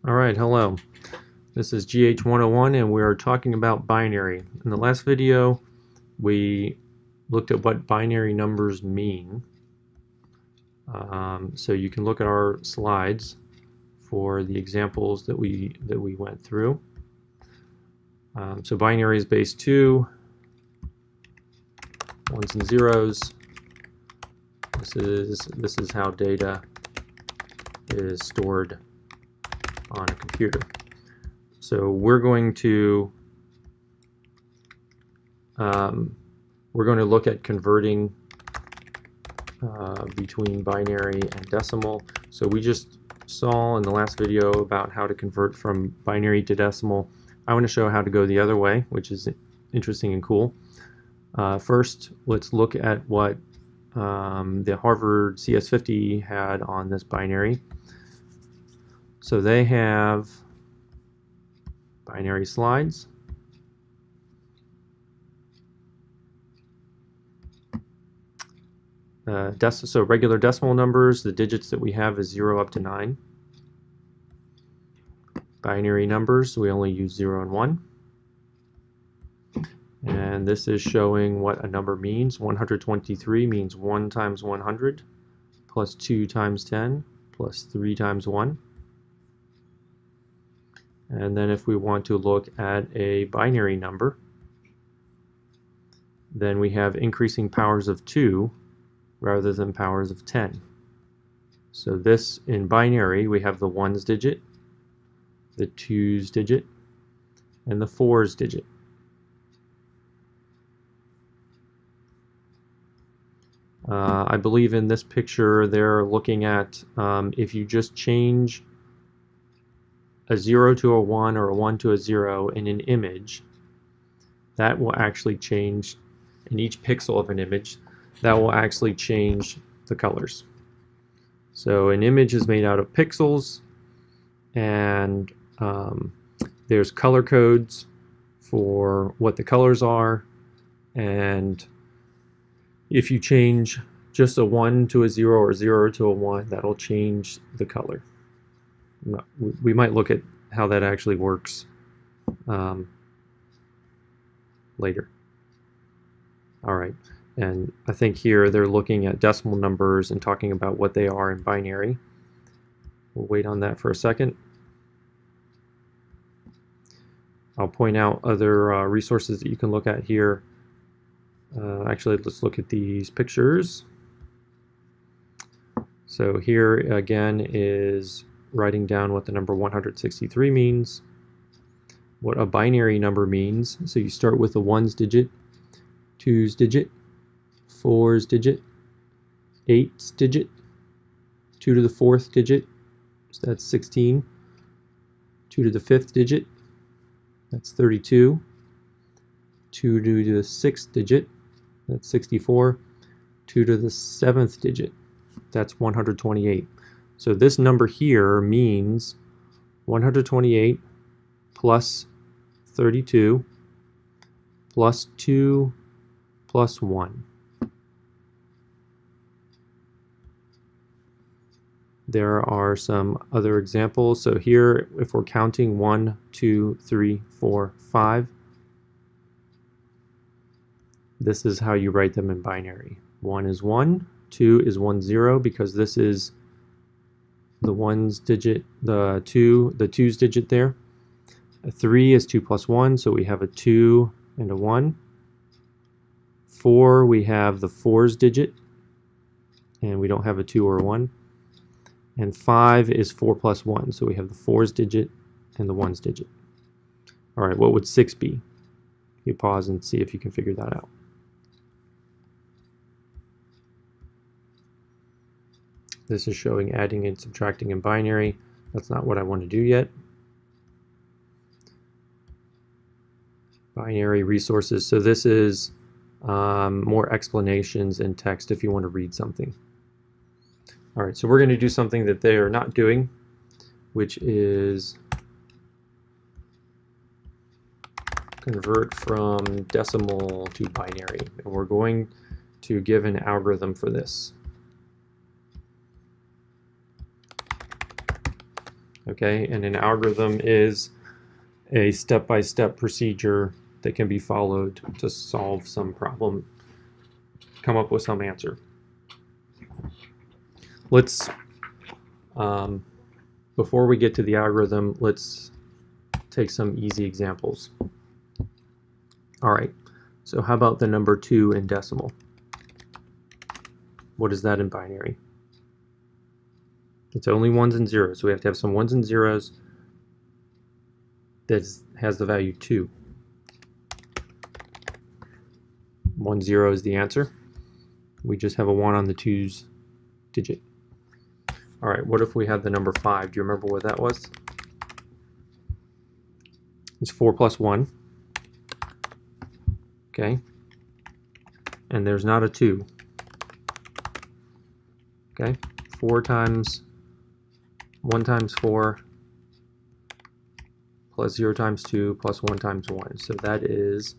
All right, hello. This is GH101 and we are talking about binary. In the last video, we looked at what binary numbers mean. So you can look at our slides for the examples that we went through. So binary is base 2, ones and zeros. This is how data is stored on a computer. So we're going to look at converting between binary and decimal. So we just saw in the last video about how to convert from binary to decimal. I want to show how to go the other way, which is interesting and cool. First, let's look at what the Harvard CS50 had on this binary. So they have binary slides. So regular decimal numbers, the digits that we have is 0 up to 9. Binary numbers, we only use 0 and 1. And this is showing what a number means. 123 means 1 times 100 plus 2 times 10 plus 3 times 1. And then if we want to look at a binary number, then we have increasing powers of 2 rather than powers of 10. So this, in binary, we have the 1's digit, the 2's digit, and the 4's digit. I believe in this picture they're looking at if you just change a 0 to a 1 or a 1 to a 0 in an image, that will actually change, in each pixel of an image, that will actually change the colors. So an image is made out of pixels, and there's color codes for what the colors are, and if you change just a 1 to a 0 or 0 to a 1, that'll change the color. We might look at how that actually works later. All right, and I think here they're looking at decimal numbers and talking about what they are in binary. We'll wait on that for a second. I'll point out other resources that you can look at here. Actually, let's look at these pictures. So here again is writing down what the number 163 means, what a binary number means. So you start with the 1's digit, 2's digit, 4's digit, 8's digit, 2 to the 4th digit, so that's 16, 2 to the 5th digit, that's 32, 2 to the 6th digit, that's 64, 2 to the 7th digit, that's 128. So this number here means 128 plus 32 plus 2 plus 1. There are some other examples. So here, if we're counting 1, 2, 3, 4, 5, this is how you write them in binary. 1 is 1, 2 is 1, 0, because this is the 1's digit, the 2's digit there. A 3 is 2 plus 1, so we have a 2 and a 1. 4, we have the 4's digit, and we don't have a 2 or a 1. And 5 is 4 plus 1, so we have the 4's digit and the 1's digit. All right, what would 6 be? You pause and see if you can figure that out. This is showing adding and subtracting in binary. That's not what I want to do yet. Binary resources. So this is more explanations in text if you want to read something. All right, so we're going to do something that they are not doing, which is convert from decimal to binary. And we're going to give an algorithm for this. Okay, and an algorithm is a step-by-step procedure that can be followed to solve some problem, come up with some answer. Let's, before we get to the algorithm, let's take some easy examples. All right, so how about the number 2 in decimal? What is that in binary? It's only ones and zeros, so we have to have some ones and zeros that has the value 2. 1 0 is the answer. We just have a 1 on the 2's digit. All right, what if we had the number 5? Do you remember what that was? It's 4 plus 1. Okay. And there's not a 2. Okay. 4 times 1 times 4 plus 0 times 2 plus 1 times 1. So that is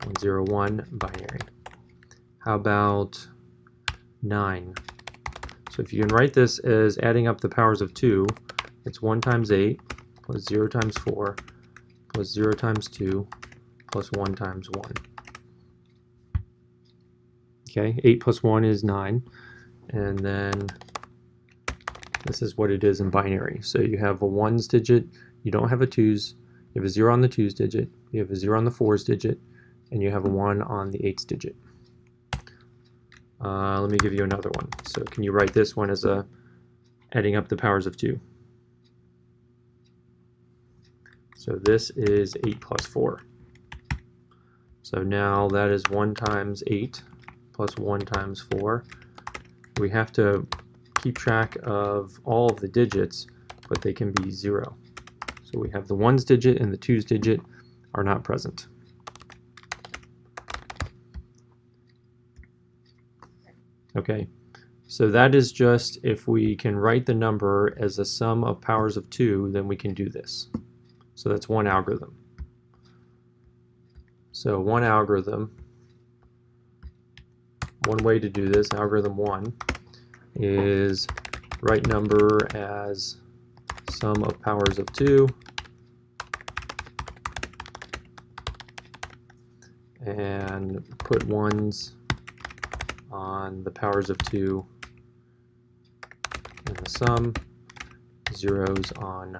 1 0 1 binary. How about 9? So if you can write this as adding up the powers of 2, it's 1 times 8 plus 0 times 4 plus 0 times 2 plus 1 times 1. Okay, 8 plus 1 is 9. And then this is what it is in binary. So you have a 1's digit, you don't have a 2's, you have a 0 on the 2's digit, you have a 0 on the 4's digit, and you have a 1 on the 8's digit. Let me give you another one. So can you write this one as a adding up the powers of 2? So this is 8 plus 4. So now that is 1 times 8 plus 1 times 4. We have to keep track of all of the digits, but they can be 0. So we have the 1's digit and the 2's digit are not present. Okay, so that is just if we can write the number as a sum of powers of 2, then we can do this. So that's one algorithm. So one algorithm, one way to do this, algorithm 1, is write number as sum of powers of 2 and put 1's on the powers of 2 in the sum, 0's on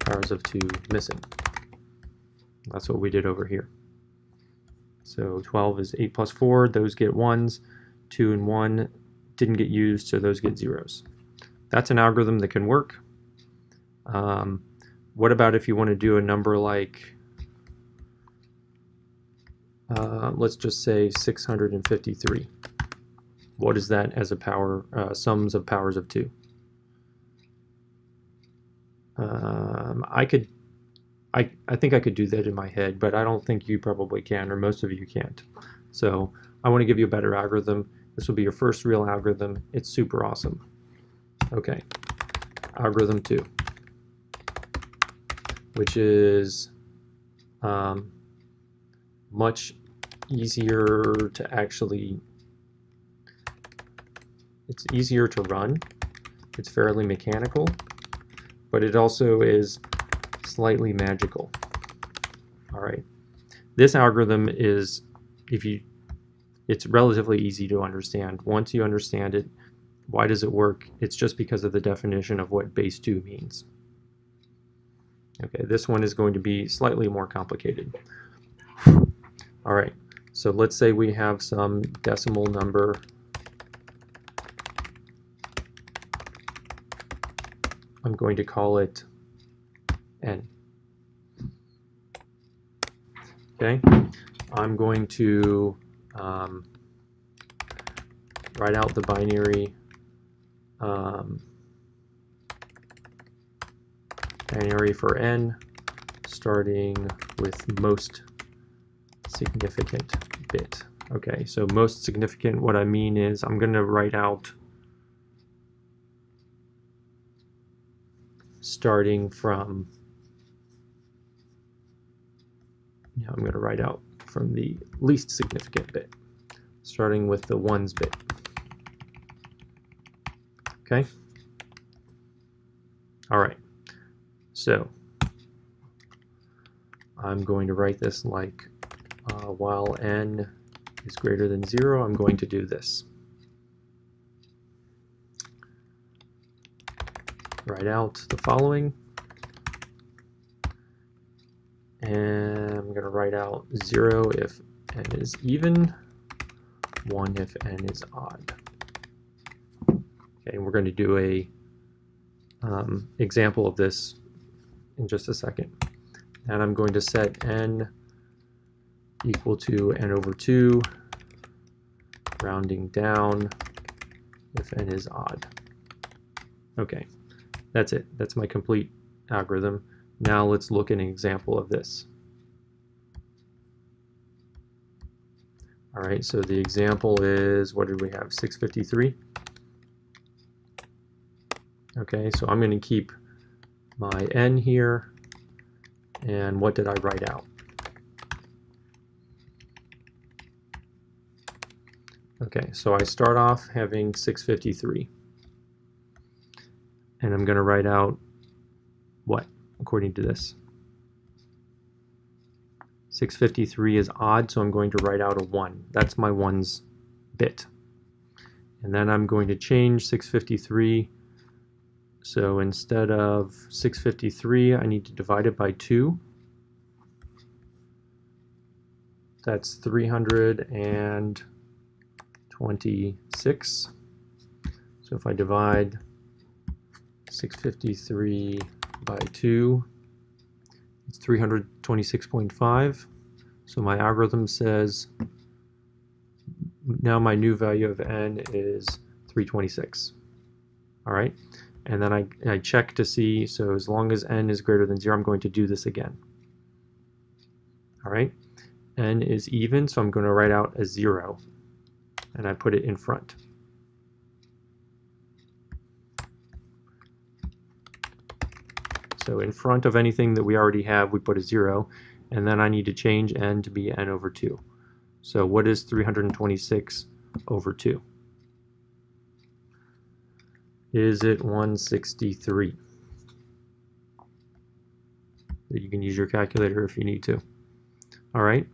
powers of 2 missing. That's what we did over here. So 12 is 8 plus 4, those get 1's, 2 and 1 didn't get used, so those get 0's. That's an algorithm that can work. What about if you want to do a number like, let's just say 653. What is that as a power, sums of powers of 2? I think I could do that in my head, but I don't think you probably can, or most of you can't. So I want to give you a better algorithm. This will be your first real algorithm. It's super awesome. Okay, algorithm 2, which is much easier to actually, it's easier to run. It's fairly mechanical, but it also is slightly magical. All right, this algorithm is, it's relatively easy to understand. Once you understand it, why does it work? It's just because of the definition of what base 2 means. Okay, this one is going to be slightly more complicated. All right, so let's say we have some decimal number. I'm going to call it n. Okay, I'm going to write out the binary for n, starting with most significant bit. Okay, so most significant, what I mean is I'm going to write out starting from, I'm going to write out from the least significant bit, starting with the 1's bit. Okay? All right, so I'm going to write this like while n is greater than 0, I'm going to do this. Write out the following, and I'm going to write out 0 if n is even, 1 if n is odd. Okay, and we're going to do a example of this in just a second. And I'm going to set n equal to n over 2, rounding down if n is odd. Okay, that's it. That's my complete algorithm. Now let's look at an example of this. All right, so the example is, what did we have, 653? Okay, so I'm going to keep my n here, and what did I write out? Okay, so I start off having 653, and I'm going to write out what, according to this? 653 is odd, so I'm going to write out a 1. That's my ones bit. And then I'm going to change 653. So instead of 653, I need to divide it by 2. That's 326. So if I divide 653 by 2, it's 326.5. So my algorithm says now my new value of n is 326. All right, and then I check to see, so as long as n is greater than 0, I'm going to do this again. All right, n is even, so I'm going to write out a 0, and I put it in front. So in front of anything that we already have, we put a 0, and then I need to change n to be n over 2. So what is 326 over 2? Is it 163? You can use your calculator if you need to. All right,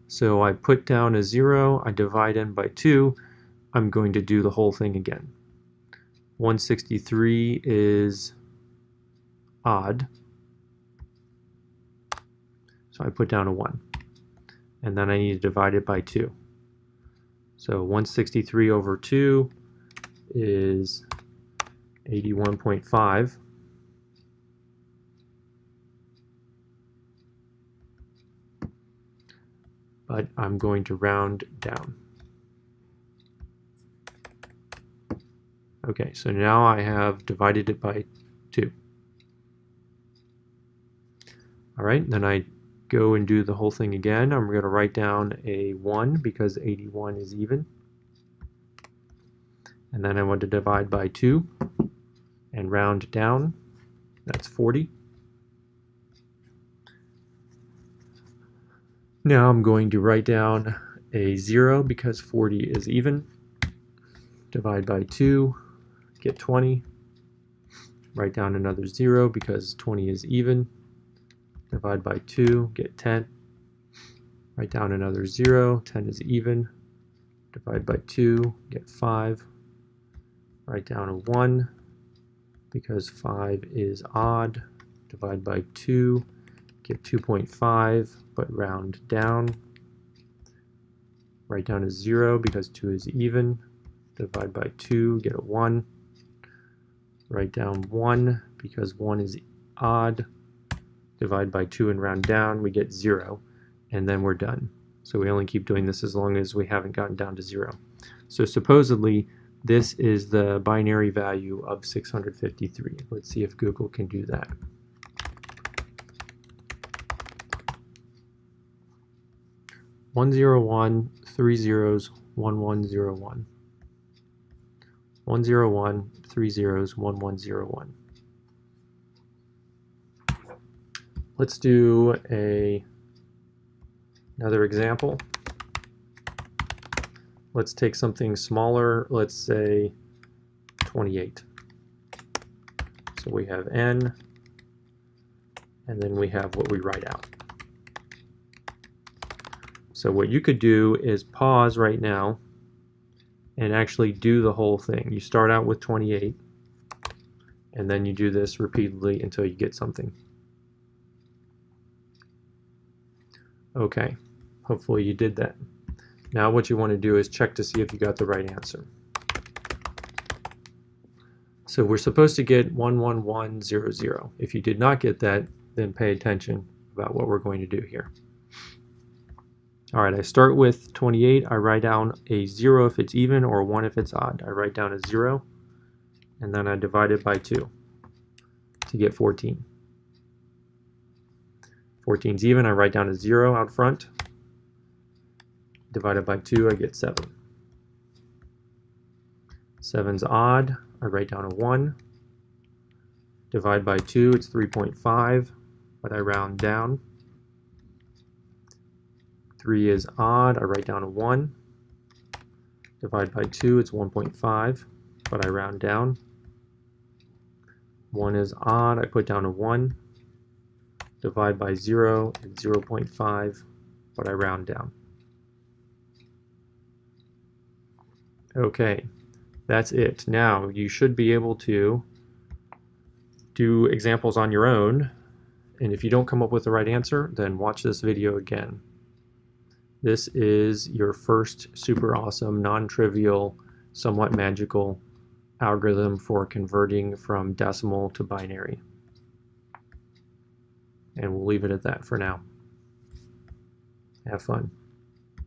so I put down a 0, I divide n by 2, I'm going to do the whole thing again. 163 is odd, so I put down a 1, and then I need to divide it by 2. So 163 over 2 is 81.5. But I'm going to round down. Okay, so now I have divided it by 2. All right, then I go and do the whole thing again. I'm going to write down a 1 because 81 is even. And then I want to divide by 2 and round down. That's 40. Now I'm going to write down a 0 because 40 is even. Divide by 2, get 20. Write down another 0 because 20 is even. Divide by 2, get 10. Write down another 0, 10 is even. Divide by 2, get 5. Write down a 1 because 5 is odd. Divide by 2, get 2.5, but round down. Write down a 0 because 2 is even. Divide by 2, get a 1. Write down 1 because 1 is odd. Divide by 2 and round down, we get 0, and then we're done. So we only keep doing this as long as we haven't gotten down to 0. So supposedly, this is the binary value of 653. Let's see if Google can do that. One zero one 3 zeros 1101. 101 3 zeros 1101. Let's do another example. Let's take something smaller, let's say 28. So we have n, and then we have what we write out. So what you could do is pause right now and actually do the whole thing. You start out with 28, and then you do this repeatedly until you get something. Okay, hopefully you did that. Now what you want to do is check to see if you got the right answer. So we're supposed to get 11100. If you did not get that, then pay attention about what we're going to do here. All right, I start with 28. I write down a 0 if it's even or 1 if it's odd. I write down a 0, and then I divide it by 2 to get 14. 14's even. I write down a 0 out front. Divided by 2, I get 7. 7's odd. I write down a 1. Divide by 2, it's 3.5, but I round down. 3 is odd. I write down a 1. Divide by 2, it's 1.5, but I round down. 1 is odd. I put down a 1. Divide by 0, it's 0.5, but I round down. Okay, that's it. Now you should be able to do examples on your own, and if you don't come up with the right answer, then watch this video again. This is your first super awesome, non-trivial, somewhat magical algorithm for converting from decimal to binary. And we'll leave it at that for now. Have fun.